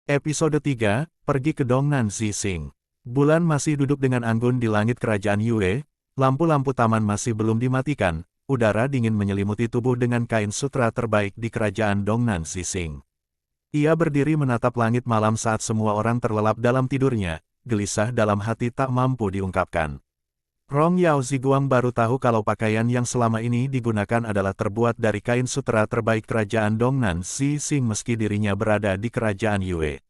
Episode 3, Pergi ke Dongnan Zixing. Bulan masih duduk dengan anggun di langit kerajaan Yue, lampu-lampu taman masih belum dimatikan, udara dingin menyelimuti tubuh dengan kain sutra terbaik di kerajaan Dongnan Zixing. Ia berdiri menatap langit malam saat semua orang terlelap dalam tidurnya, gelisah dalam hati tak mampu diungkapkan. Rong Yao Ziguang baru tahu kalau pakaian yang selama ini digunakan adalah terbuat dari kain sutra terbaik kerajaan Dongnan Zixing meski dirinya berada di kerajaan Yue.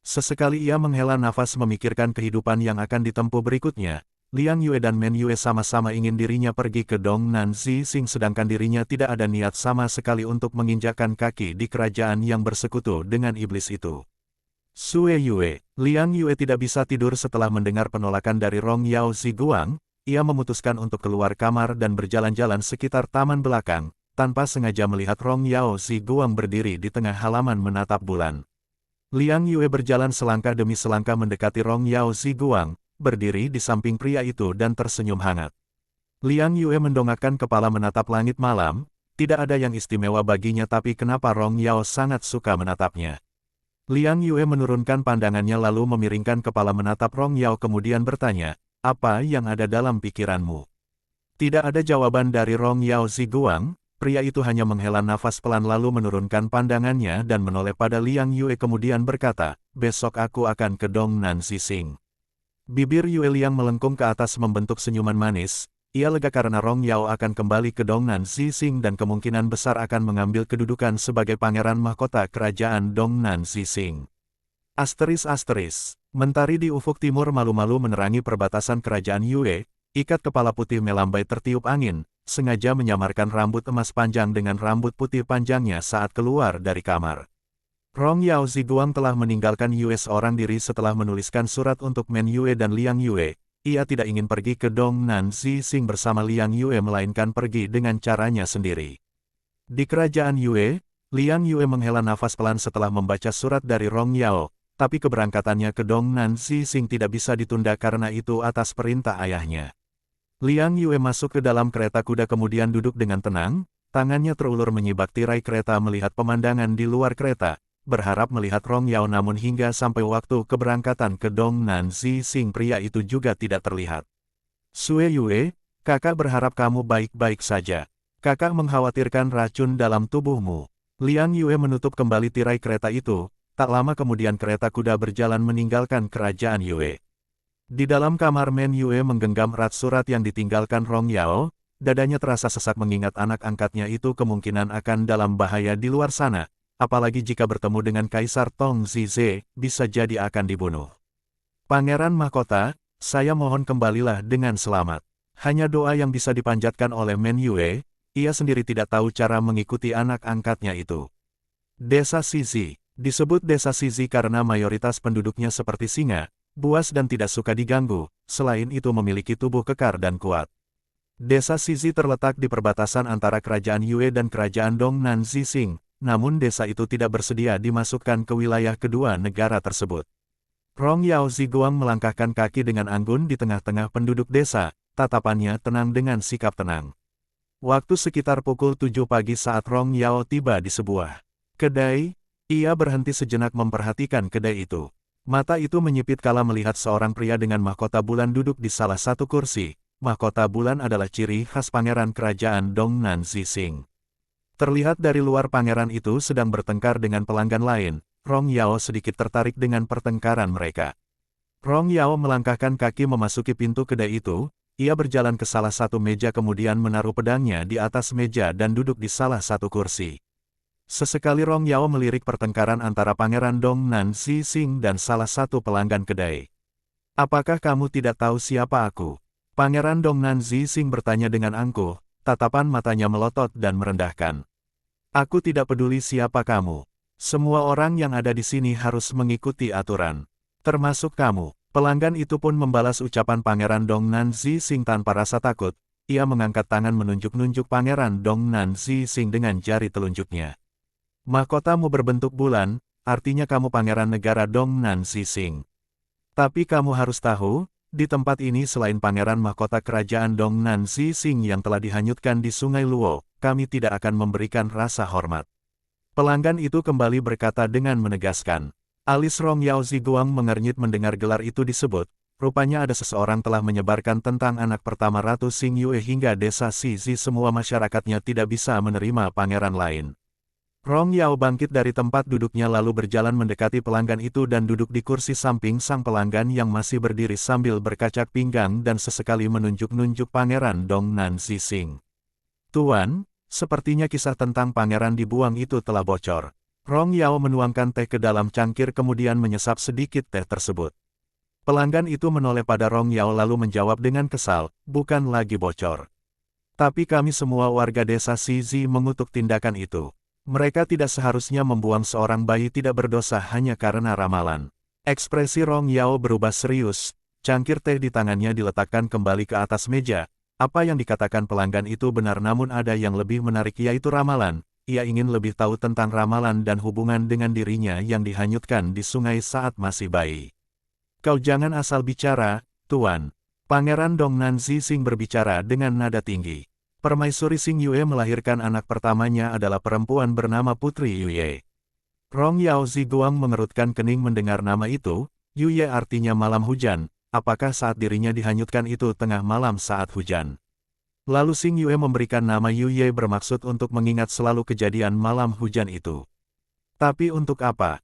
Sesekali ia menghela nafas memikirkan kehidupan yang akan ditempuh berikutnya. Liang Yue dan Men Yue sama-sama ingin dirinya pergi ke Dongnan Zixing sedangkan dirinya tidak ada niat sama sekali untuk menginjakkan kaki di kerajaan yang bersekutu dengan iblis itu. Sue Yue, Liang Yue tidak bisa tidur setelah mendengar penolakan dari Rong Yao Ziguang. Ia memutuskan untuk keluar kamar dan berjalan-jalan sekitar taman belakang, tanpa sengaja melihat Rong Yao Ziguang berdiri di tengah halaman menatap bulan. Liang Yue berjalan selangkah demi selangkah mendekati Rong Yao Ziguang, berdiri di samping pria itu dan tersenyum hangat. Liang Yue mendongakkan kepala menatap langit malam, tidak ada yang istimewa baginya tapi kenapa Rong Yao sangat suka menatapnya. Liang Yue menurunkan pandangannya lalu memiringkan kepala menatap Rong Yao kemudian bertanya, "Apa yang ada dalam pikiranmu?" Tidak ada jawaban dari Rong Yao Ziguang, pria itu hanya menghela nafas pelan lalu menurunkan pandangannya dan menoleh pada Liang Yue kemudian berkata, "Besok aku akan ke Dongnan Zixing." Bibir Yue Liang melengkung ke atas membentuk senyuman manis, ia lega karena Rong Yao akan kembali ke Dongnan Zixing dan kemungkinan besar akan mengambil kedudukan sebagai pangeran mahkota kerajaan Dongnan Zixing. Asteris. Mentari di ufuk timur malu-malu menerangi perbatasan kerajaan Yue, ikat kepala putih melambai tertiup angin, sengaja menyamarkan rambut emas panjang dengan rambut putih panjangnya saat keluar dari kamar. Rong Yao Ziguang telah meninggalkan Yue seorang diri setelah menuliskan surat untuk Men Yue dan Liang Yue. Ia tidak ingin pergi ke Dongnan Zixing bersama Liang Yue melainkan pergi dengan caranya sendiri. Di kerajaan Yue, Liang Yue menghela nafas pelan setelah membaca surat dari Rong Yao. Tapi keberangkatannya ke Dongnan Zixing tidak bisa ditunda karena itu atas perintah ayahnya. Liang Yue masuk ke dalam kereta kuda kemudian duduk dengan tenang, tangannya terulur menyibak tirai kereta melihat pemandangan di luar kereta, berharap melihat Rong Yao namun hingga sampai waktu keberangkatan ke Dongnan Zixing pria itu juga tidak terlihat. Sue Yue, kakak berharap kamu baik-baik saja. Kakak mengkhawatirkan racun dalam tubuhmu. Liang Yue menutup kembali tirai kereta itu. Tak lama kemudian kereta kuda berjalan meninggalkan kerajaan Yue. Di dalam kamar Men Yue menggenggam erat surat yang ditinggalkan Rong Yao, dadanya terasa sesak mengingat anak angkatnya itu kemungkinan akan dalam bahaya di luar sana, apalagi jika bertemu dengan Kaisar Tong Zize, bisa jadi akan dibunuh. Pangeran Mahkota, saya mohon kembalilah dengan selamat. Hanya doa yang bisa dipanjatkan oleh Men Yue, ia sendiri tidak tahu cara mengikuti anak angkatnya itu. Desa Shizi. Disebut desa Shizi karena mayoritas penduduknya seperti singa, buas dan tidak suka diganggu, selain itu memiliki tubuh kekar dan kuat. Desa Shizi terletak di perbatasan antara kerajaan Yue dan kerajaan Dongnan Zixing, namun desa itu tidak bersedia dimasukkan ke wilayah kedua negara tersebut. Rong Yao Ziguang melangkahkan kaki dengan anggun di tengah-tengah penduduk desa, tatapannya tenang dengan sikap tenang. Waktu sekitar pukul 7 pagi saat Rong Yao tiba di sebuah kedai, ia berhenti sejenak memperhatikan kedai itu. Mata itu menyipit kala melihat seorang pria dengan mahkota bulan duduk di salah satu kursi. Mahkota bulan adalah ciri khas pangeran kerajaan Dongnan Zixing. Terlihat dari luar pangeran itu sedang bertengkar dengan pelanggan lain. Rong Yao sedikit tertarik dengan pertengkaran mereka. Rong Yao melangkahkan kaki memasuki pintu kedai itu. Ia berjalan ke salah satu meja kemudian menaruh pedangnya di atas meja dan duduk di salah satu kursi. Sesekali Rong Yao melirik pertengkaran antara Pangeran Dongnan Zixing dan salah satu pelanggan kedai. "Apakah kamu tidak tahu siapa aku?" Pangeran Dongnan Zixing bertanya dengan angkuh, tatapan matanya melotot dan merendahkan. "Aku tidak peduli siapa kamu. Semua orang yang ada di sini harus mengikuti aturan. Termasuk kamu." Pelanggan itu pun membalas ucapan Pangeran Dongnan Zixing tanpa rasa takut. Ia mengangkat tangan menunjuk-nunjuk Pangeran Dongnan Zixing dengan jari telunjuknya. "Mahkotamu berbentuk bulan, artinya kamu pangeran negara Dongnan Zixing. Tapi kamu harus tahu, di tempat ini selain pangeran mahkota kerajaan Dongnan Zixing yang telah dihanyutkan di Sungai Luo, kami tidak akan memberikan rasa hormat." Pelanggan itu kembali berkata dengan menegaskan. Alis Rong Yao Ziguang mengernyit mendengar gelar itu disebut. Rupanya ada seseorang telah menyebarkan tentang anak pertama Ratu Xing Yue hingga desa Shizi, semua masyarakatnya tidak bisa menerima pangeran lain. Rong Yao bangkit dari tempat duduknya lalu berjalan mendekati pelanggan itu dan duduk di kursi samping sang pelanggan yang masih berdiri sambil berkacak pinggang dan sesekali menunjuk-nunjuk Pangeran Dong Nan Zixing. Tuan, sepertinya kisah tentang pangeran dibuang itu telah bocor. Rong Yao menuangkan teh ke dalam cangkir kemudian menyesap sedikit teh tersebut. Pelanggan itu menoleh pada Rong Yao lalu menjawab dengan kesal, bukan lagi bocor. Tapi kami semua warga desa Shizi mengutuk tindakan itu. Mereka tidak seharusnya membuang seorang bayi tidak berdosa hanya karena ramalan. Ekspresi Rong Yao berubah serius, cangkir teh di tangannya diletakkan kembali ke atas meja. Apa yang dikatakan pelanggan itu benar namun ada yang lebih menarik yaitu ramalan. Ia ingin lebih tahu tentang ramalan dan hubungan dengan dirinya yang dihanyutkan di sungai saat masih bayi. Kau jangan asal bicara, Tuan. Pangeran Dong Nan Zixing berbicara dengan nada tinggi. Permaisuri Xing Yue melahirkan anak pertamanya adalah perempuan bernama Putri Yue. Rong Yao Ziguang mengerutkan kening mendengar nama itu. Yue artinya malam hujan. Apakah saat dirinya dihanyutkan itu tengah malam saat hujan? Lalu Xing Yue memberikan nama Yue bermaksud untuk mengingat selalu kejadian malam hujan itu. Tapi untuk apa?